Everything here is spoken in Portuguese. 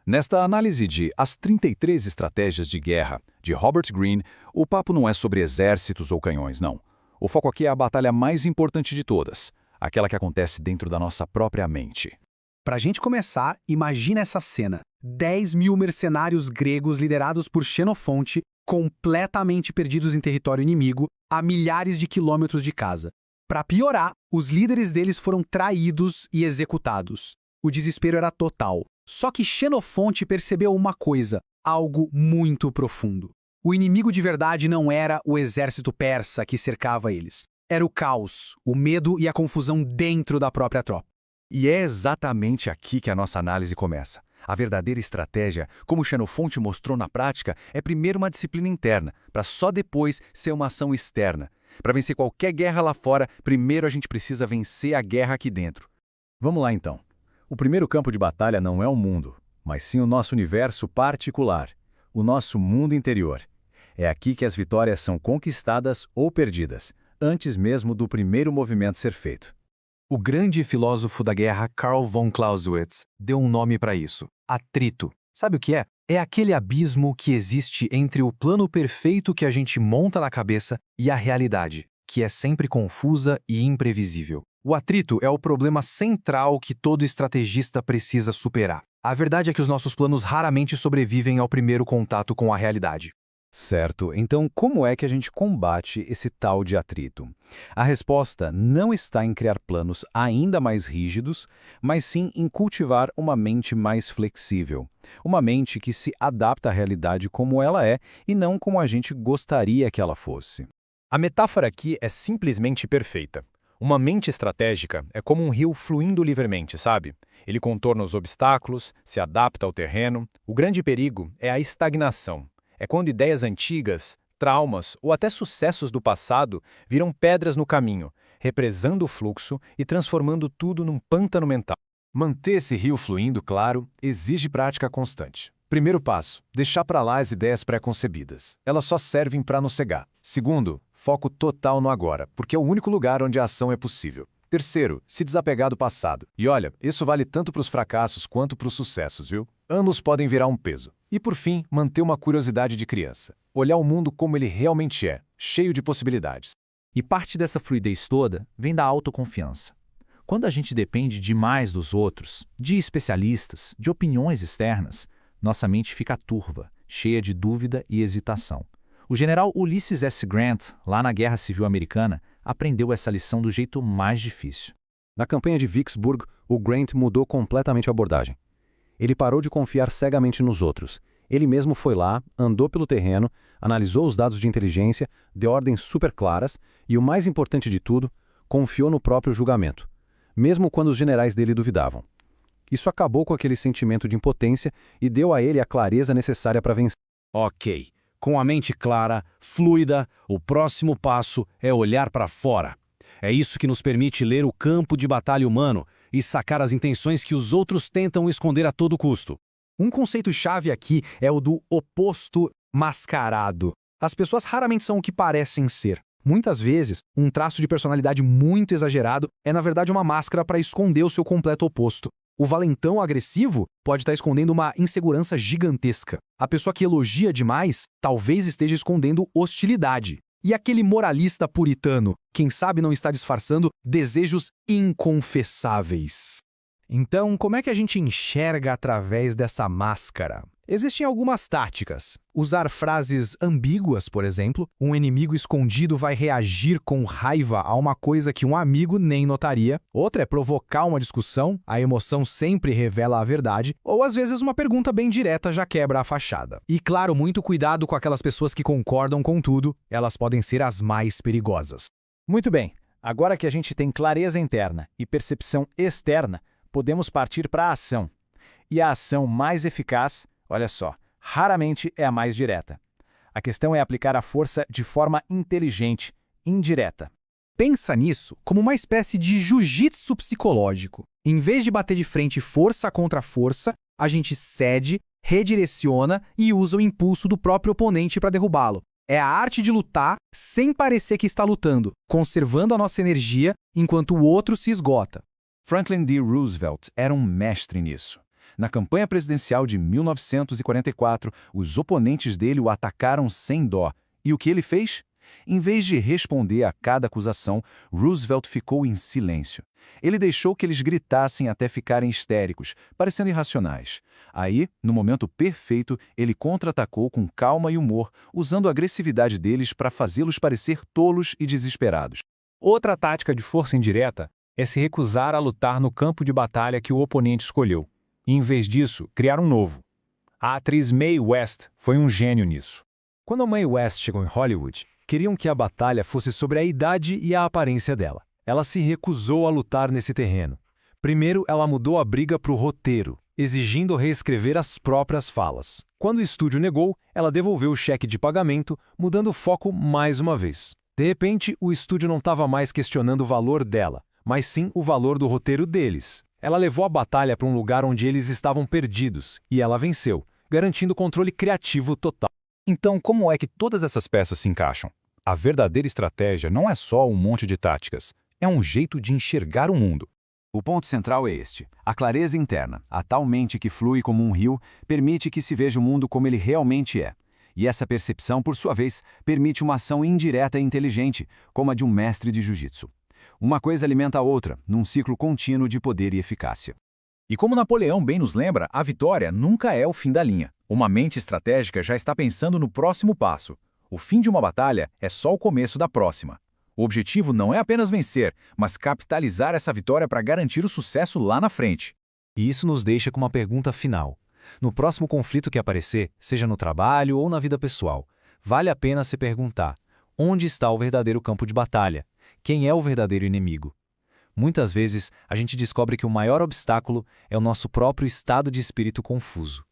Nesta análise de As 33 Estratégias de Guerra, de Robert Greene, o papo não é sobre exércitos ou canhões, não. O foco aqui é a batalha mais importante de todas, aquela que acontece dentro da nossa própria mente. Pra gente começar, imagina essa cena. 10.000 mercenários gregos liderados por Xenofonte, completamente perdidos em território inimigo, a milhares de quilômetros de casa. Pra piorar, os líderes deles foram traídos e executados. O desespero era total. Só que Xenofonte percebeu uma coisa, algo muito profundo. O inimigo de verdade não era o exército persa que cercava eles. Era o caos, o medo e a confusão dentro da própria tropa. E é exatamente aqui que a nossa análise começa. A verdadeira estratégia, como Xenofonte mostrou na prática, é primeiro uma disciplina interna, para só depois ser uma ação externa. Para vencer qualquer guerra lá fora, primeiro a gente precisa vencer a guerra aqui dentro. Vamos lá então. O primeiro campo de batalha não é o mundo, mas sim o nosso universo particular, o nosso mundo interior. É aqui que as vitórias são conquistadas ou perdidas, antes mesmo do primeiro movimento ser feito. O grande filósofo da guerra Karl von Clausewitz deu um nome para isso: atrito. Sabe o que é? É aquele abismo que existe entre o plano perfeito que a gente monta na cabeça e a realidade, que é sempre confusa e imprevisível. O atrito é o problema central que todo estrategista precisa superar. A verdade é que os nossos planos raramente sobrevivem ao primeiro contato com a realidade. Certo, então como é que a gente combate esse tal de atrito? A resposta não está em criar planos ainda mais rígidos, mas sim em cultivar uma mente mais flexível. Uma mente que se adapta à realidade como ela é e não como a gente gostaria que ela fosse. A metáfora aqui é simplesmente perfeita. Uma mente estratégica é como um rio fluindo livremente, sabe? Ele contorna os obstáculos, se adapta ao terreno. O grande perigo é a estagnação. É quando ideias antigas, traumas ou até sucessos do passado viram pedras no caminho, represando o fluxo e transformando tudo num pântano mental. Manter esse rio fluindo, claro, exige prática constante. Primeiro passo, deixar para lá as ideias pré-concebidas. Elas só servem para nos cegar. Segundo, foco total no agora, porque é o único lugar onde a ação é possível. Terceiro, se desapegar do passado. E olha, isso vale tanto para os fracassos quanto para os sucessos, viu? Ambos podem virar um peso. E por fim, manter uma curiosidade de criança. Olhar o mundo como ele realmente é, cheio de possibilidades. E parte dessa fluidez toda vem da autoconfiança. Quando a gente depende demais dos outros, de especialistas, de opiniões externas, nossa mente fica turva, cheia de dúvida e hesitação. O general Ulysses S. Grant, lá na Guerra Civil Americana, aprendeu essa lição do jeito mais difícil. Na campanha de Vicksburg, o Grant mudou completamente a abordagem. Ele parou de confiar cegamente nos outros. Ele mesmo foi lá, andou pelo terreno, analisou os dados de inteligência, deu ordens super claras e, o mais importante de tudo, confiou no próprio julgamento, mesmo quando os generais dele duvidavam. Isso acabou com aquele sentimento de impotência e deu a ele a clareza necessária para vencer. Ok, com a mente clara, fluida, o próximo passo é olhar para fora. É isso que nos permite ler o campo de batalha humano e sacar as intenções que os outros tentam esconder a todo custo. Um conceito-chave aqui é o do oposto mascarado. As pessoas raramente são o que parecem ser. Muitas vezes, um traço de personalidade muito exagerado é, na verdade, uma máscara para esconder o seu completo oposto. O valentão agressivo pode estar escondendo uma insegurança gigantesca. A pessoa que elogia demais talvez esteja escondendo hostilidade. E aquele moralista puritano, quem sabe não está disfarçando desejos inconfessáveis. Então, como é que a gente enxerga através dessa máscara? Existem algumas táticas. Usar frases ambíguas, por exemplo. Um inimigo escondido vai reagir com raiva a uma coisa que um amigo nem notaria. Outra é provocar uma discussão. A emoção sempre revela a verdade. Ou, às vezes, uma pergunta bem direta já quebra a fachada. E, claro, muito cuidado com aquelas pessoas que concordam com tudo. Elas podem ser as mais perigosas. Muito bem, agora que a gente tem clareza interna e percepção externa, podemos partir para a ação. E a ação mais eficaz, olha só, raramente é a mais direta. A questão é aplicar a força de forma inteligente, indireta. Pensa nisso como uma espécie de jiu-jitsu psicológico. Em vez de bater de frente força contra força, a gente cede, redireciona e usa o impulso do próprio oponente para derrubá-lo. É a arte de lutar sem parecer que está lutando, conservando a nossa energia enquanto o outro se esgota. Franklin D. Roosevelt era um mestre nisso. Na campanha presidencial de 1944, os oponentes dele o atacaram sem dó. E o que ele fez? Em vez de responder a cada acusação, Roosevelt ficou em silêncio. Ele deixou que eles gritassem até ficarem histéricos, parecendo irracionais. Aí, no momento perfeito, ele contra-atacou com calma e humor, usando a agressividade deles para fazê-los parecer tolos e desesperados. Outra tática de força indireta é se recusar a lutar no campo de batalha que o oponente escolheu, e, em vez disso, criar um novo. A atriz Mae West foi um gênio nisso. Quando a Mae West chegou em Hollywood, queriam que a batalha fosse sobre a idade e a aparência dela. Ela se recusou a lutar nesse terreno. Primeiro, ela mudou a briga para o roteiro, exigindo reescrever as próprias falas. Quando o estúdio negou, ela devolveu o cheque de pagamento, mudando o foco mais uma vez. De repente, o estúdio não estava mais questionando o valor dela, mas sim o valor do roteiro deles. Ela levou a batalha para um lugar onde eles estavam perdidos, e ela venceu, garantindo controle criativo total. Então, como é que todas essas peças se encaixam? A verdadeira estratégia não é só um monte de táticas, é um jeito de enxergar o mundo. O ponto central é este. A clareza interna, a tal mente que flui como um rio, permite que se veja o mundo como ele realmente é. E essa percepção, por sua vez, permite uma ação indireta e inteligente, como a de um mestre de jiu-jitsu. Uma coisa alimenta a outra, num ciclo contínuo de poder e eficácia. E como Napoleão bem nos lembra, a vitória nunca é o fim da linha. Uma mente estratégica já está pensando no próximo passo. O fim de uma batalha é só o começo da próxima. O objetivo não é apenas vencer, mas capitalizar essa vitória para garantir o sucesso lá na frente. E isso nos deixa com uma pergunta final. No próximo conflito que aparecer, seja no trabalho ou na vida pessoal, vale a pena se perguntar: onde está o verdadeiro campo de batalha? Quem é o verdadeiro inimigo? Muitas vezes, a gente descobre que o maior obstáculo é o nosso próprio estado de espírito confuso.